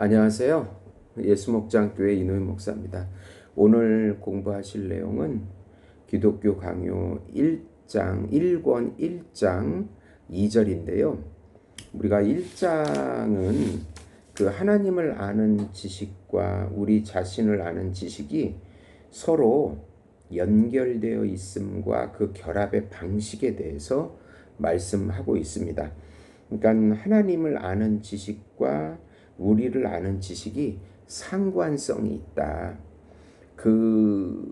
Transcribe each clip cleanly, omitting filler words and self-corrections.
안녕하세요. 예수목장교회 이노희 목사입니다. 오늘 공부하실 내용은 기독교 강요 1장 1권 1장 2절인데요. 우리가 1장은 그 하나님을 아는 지식과 우리 자신을 아는 지식이 서로 연결되어 있음과 그 결합의 방식에 대해서 말씀하고 있습니다. 그러니까 하나님을 아는 지식과 우리를 아는 지식이 상관성이 있다. 그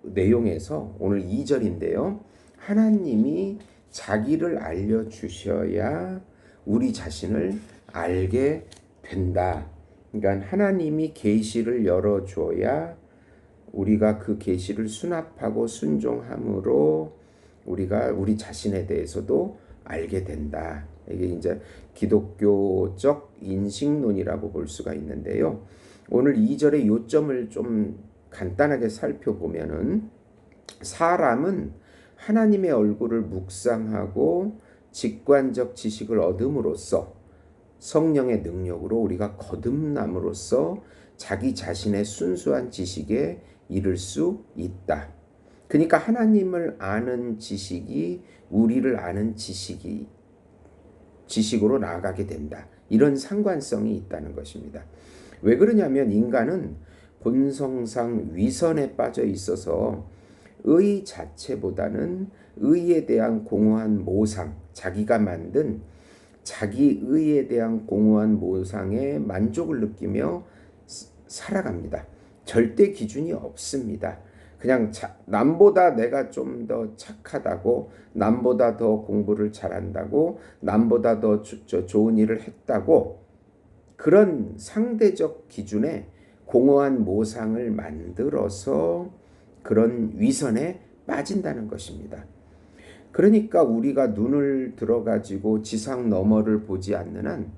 내용에서 오늘 2절인데요. 하나님이 자기를 알려주셔야 우리 자신을 알게 된다. 그러니까 하나님이 계시를 열어줘야 우리가 그 계시를 수납하고 순종함으로 우리가 우리 자신에 대해서도 알게 된다. 이게 이제 기독교적 인식론이라고 볼 수가 있는데요. 오늘 2절의 요점을 좀 간단하게 살펴보면은 사람은 하나님의 얼굴을 묵상하고 직관적 지식을 얻음으로써 성령의 능력으로 우리가 거듭남으로써 자기 자신의 순수한 지식에 이를 수 있다. 그러니까 하나님을 아는 지식이 우리를 아는 지식으로 나아가게 된다. 이런 상관성이 있다는 것입니다. 왜 그러냐면 인간은 본성상 위선에 빠져 있어서 의 자체보다는 의에 대한 공허한 모상, 자기가 만든 자기 의에 대한 공허한 모상에 만족을 느끼며 살아갑니다. 절대 기준이 없습니다. 그냥 남보다 내가 좀 더 착하다고, 남보다 더 공부를 잘한다고, 남보다 더 좋은 일을 했다고, 그런 상대적 기준에 공허한 모상을 만들어서 그런 위선에 빠진다는 것입니다. 그러니까 우리가 눈을 들어가지고 지상 너머를 보지 않는 한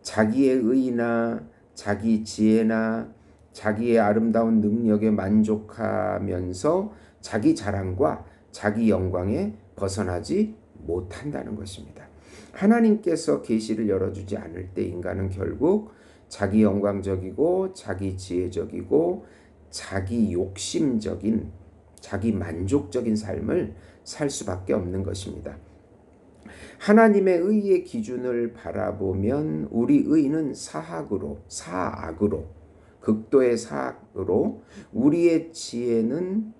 자기의 의나 자기 지혜나 자기의 아름다운 능력에 만족하면서 자기 자랑과 자기 영광에 벗어나지 못한다는 것입니다. 하나님께서 계시를 열어주지 않을 때 인간은 결국 자기 영광적이고 자기 지혜적이고 자기 욕심적인 자기 만족적인 삶을 살 수밖에 없는 것입니다. 하나님의 의의 기준을 바라보면 우리 의는 사악으로 극도의 사악으로 우리의 지혜는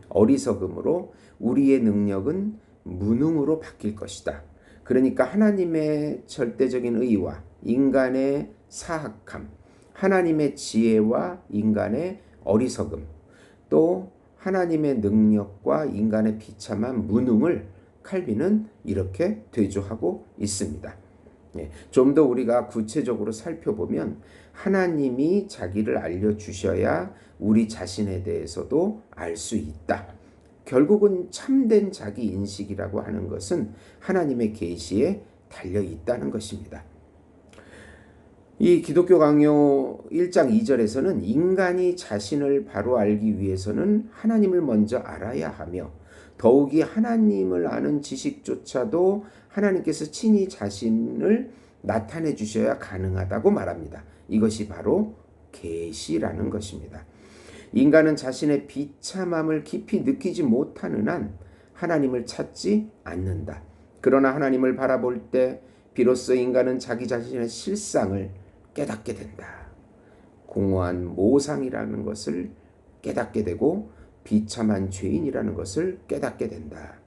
어리석음으로 우리의 능력은 무능으로 바뀔 것이다. 그러니까 하나님의 절대적인 의와 인간의 사악함, 하나님의 지혜와 인간의 어리석음, 또 하나님의 능력과 인간의 비참한 무능을 칼빈은 이렇게 대조하고 있습니다. 좀 더 우리가 구체적으로 살펴보면 하나님이 자기를 알려주셔야 우리 자신에 대해서도 알 수 있다. 결국은 참된 자기 인식이라고 하는 것은 하나님의 계시에 달려 있다는 것입니다. 이 기독교 강요 1장 2절에서는 인간이 자신을 바로 알기 위해서는 하나님을 먼저 알아야 하며 더욱이 하나님을 아는 지식조차도 하나님께서 친히 자신을 나타내 주셔야 가능하다고 말합니다. 이것이 바로 계시라는 것입니다. 인간은 자신의 비참함을 깊이 느끼지 못하는 한 하나님을 찾지 않는다. 그러나 하나님을 바라볼 때 비로소 인간은 자기 자신의 실상을 깨닫게 된다. 공허한 모상이라는 것을 깨닫게 되고 비참한 죄인이라는 것을 깨닫게 된다.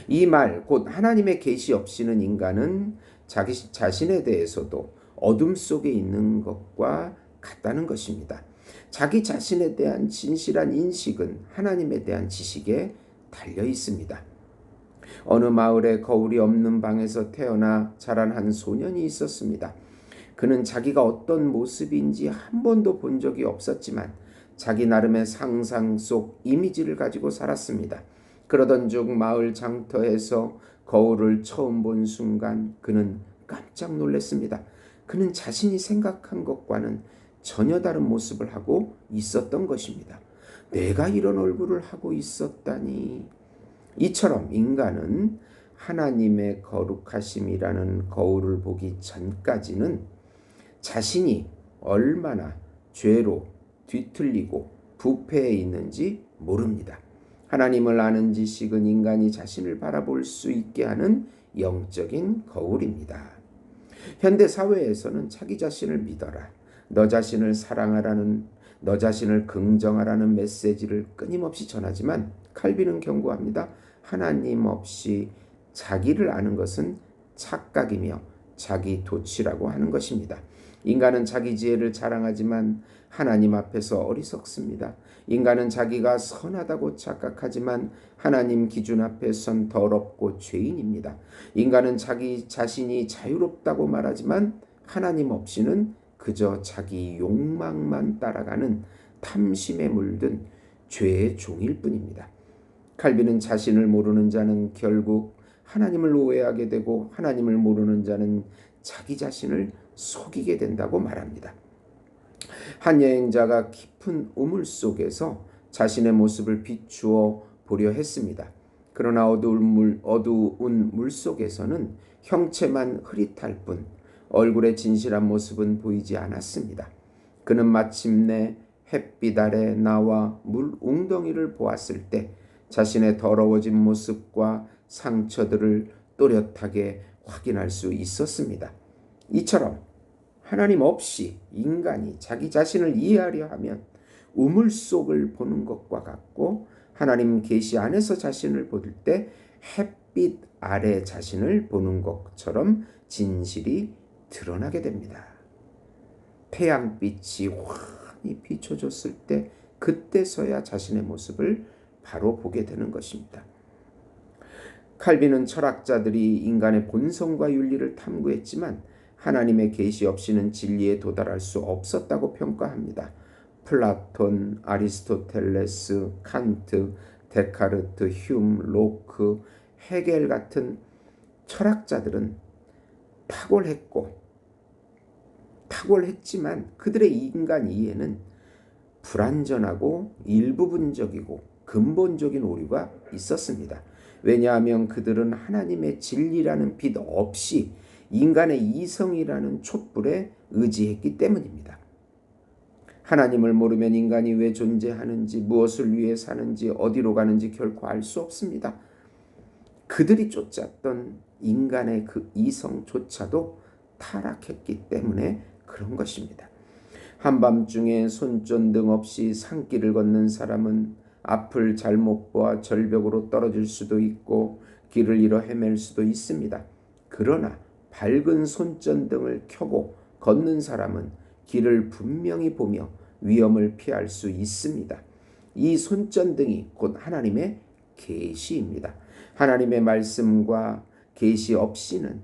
이 말, 곧 하나님의 계시 없이는 인간은 자기 자신에 대해서도 어둠 속에 있는 것과 같다는 것입니다. 자기 자신에 대한 진실한 인식은 하나님에 대한 지식에 달려 있습니다. 어느 마을에 거울이 없는 방에서 태어나 자란 한 소년이 있었습니다. 그는 자기가 어떤 모습인지 한 번도 본 적이 없었지만 자기 나름의 상상 속 이미지를 가지고 살았습니다. 그러던 중 마을 장터에서 거울을 처음 본 순간 그는 깜짝 놀랐습니다. 그는 자신이 생각한 것과는 전혀 다른 모습을 하고 있었던 것입니다. 내가 이런 얼굴을 하고 있었다니. 이처럼 인간은 하나님의 거룩하심이라는 거울을 보기 전까지는 자신이 얼마나 죄로 뒤틀리고 부패해 있는지 모릅니다. 하나님을 아는 지식은 인간이 자신을 바라볼 수 있게 하는 영적인 거울입니다. 현대 사회에서는 자기 자신을 믿어라, 너 자신을 사랑하라는, 너 자신을 긍정하라는 메시지를 끊임없이 전하지만 칼빈은 경고합니다. 하나님 없이 자기를 아는 것은 착각이며 자기 도취라고 하는 것입니다. 인간은 자기 지혜를 자랑하지만 하나님 앞에서 어리석습니다. 인간은 자기가 선하다고 착각하지만 하나님 기준 앞에선 더럽고 죄인입니다. 인간은 자기 자신이 자유롭다고 말하지만 하나님 없이는 그저 자기 욕망만 따라가는 탐심에 물든 죄의 종일 뿐입니다. 칼빈은 자신을 모르는 자는 결국 하나님을 오해하게 되고 하나님을 모르는 자는 자기 자신을 속이게 된다고 말합니다. 한 여행자가 깊은 우물 속에서 자신의 모습을 비추어 보려 했습니다. 그러나 어두운 물 속에서는 형체만 흐릿할 뿐 얼굴의 진실한 모습은 보이지 않았습니다. 그는 마침내 햇빛 아래 나와 물 웅덩이를 보았을 때 자신의 더러워진 모습과 상처들을 또렷하게 확인할 수 있었습니다. 이처럼 하나님 없이 인간이 자기 자신을 이해하려 하면 우물 속을 보는 것과 같고, 하나님 계시 안에서 자신을 볼 때 햇빛 아래 자신을 보는 것처럼 진실이 드러나게 됩니다. 태양빛이 환히 비춰줬을 때 그때서야 자신의 모습을 바로 보게 되는 것입니다. 칼빈은 철학자들이 인간의 본성과 윤리를 탐구했지만 하나님의 계시 없이는 진리에 도달할 수 없었다고 평가합니다. 플라톤, 아리스토텔레스, 칸트, 데카르트, 휴մ, 로크, 헤겔 같은 철학자들은 탁월했지만 그들의 인간 이해는 불완전하고 일부분적이고 근본적인 오류가 있었습니다. 왜냐하면 그들은 하나님의 진리라는 빛 없이 인간의 이성이라는 촛불에 의지했기 때문입니다. 하나님을 모르면 인간이 왜 존재하는지, 무엇을 위해 사는지, 어디로 가는지 결코 알 수 없습니다. 그들이 쫓았던 인간의 그 이성조차도 타락했기 때문에 그런 것입니다. 한밤중에 손전등 없이 산길을 걷는 사람은 앞을 잘못 보아 절벽으로 떨어질 수도 있고 길을 잃어 헤맬 수도 있습니다. 그러나 밝은 손전등을 켜고 걷는 사람은 길을 분명히 보며 위험을 피할 수 있습니다. 이 손전등이 곧 하나님의 계시입니다. 하나님의 말씀과 계시 없이는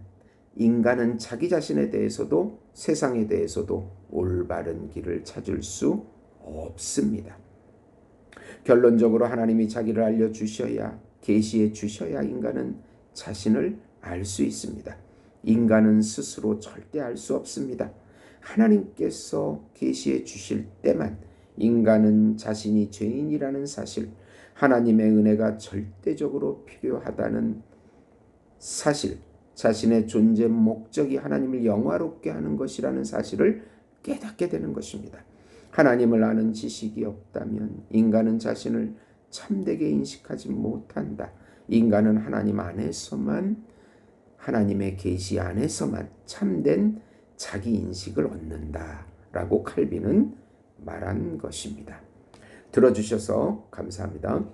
인간은 자기 자신에 대해서도 세상에 대해서도 올바른 길을 찾을 수 없습니다. 결론적으로 하나님이 자기를 알려주셔야, 계시해 주셔야 인간은 자신을 알 수 있습니다. 인간은 스스로 절대 알 수 없습니다. 하나님께서 계시해 주실 때만 인간은 자신이 죄인이라는 사실, 하나님의 은혜가 절대적으로 필요하다는 사실, 자신의 존재 목적이 하나님을 영화롭게 하는 것이라는 사실을 깨닫게 되는 것입니다. 하나님을 아는 지식이 없다면 인간은 자신을 참되게 인식하지 못한다. 인간은 하나님 안에서만, 하나님의 계시 안에서만 참된 자기 인식을 얻는다 라고 칼빈은 말한 것입니다. 들어주셔서 감사합니다.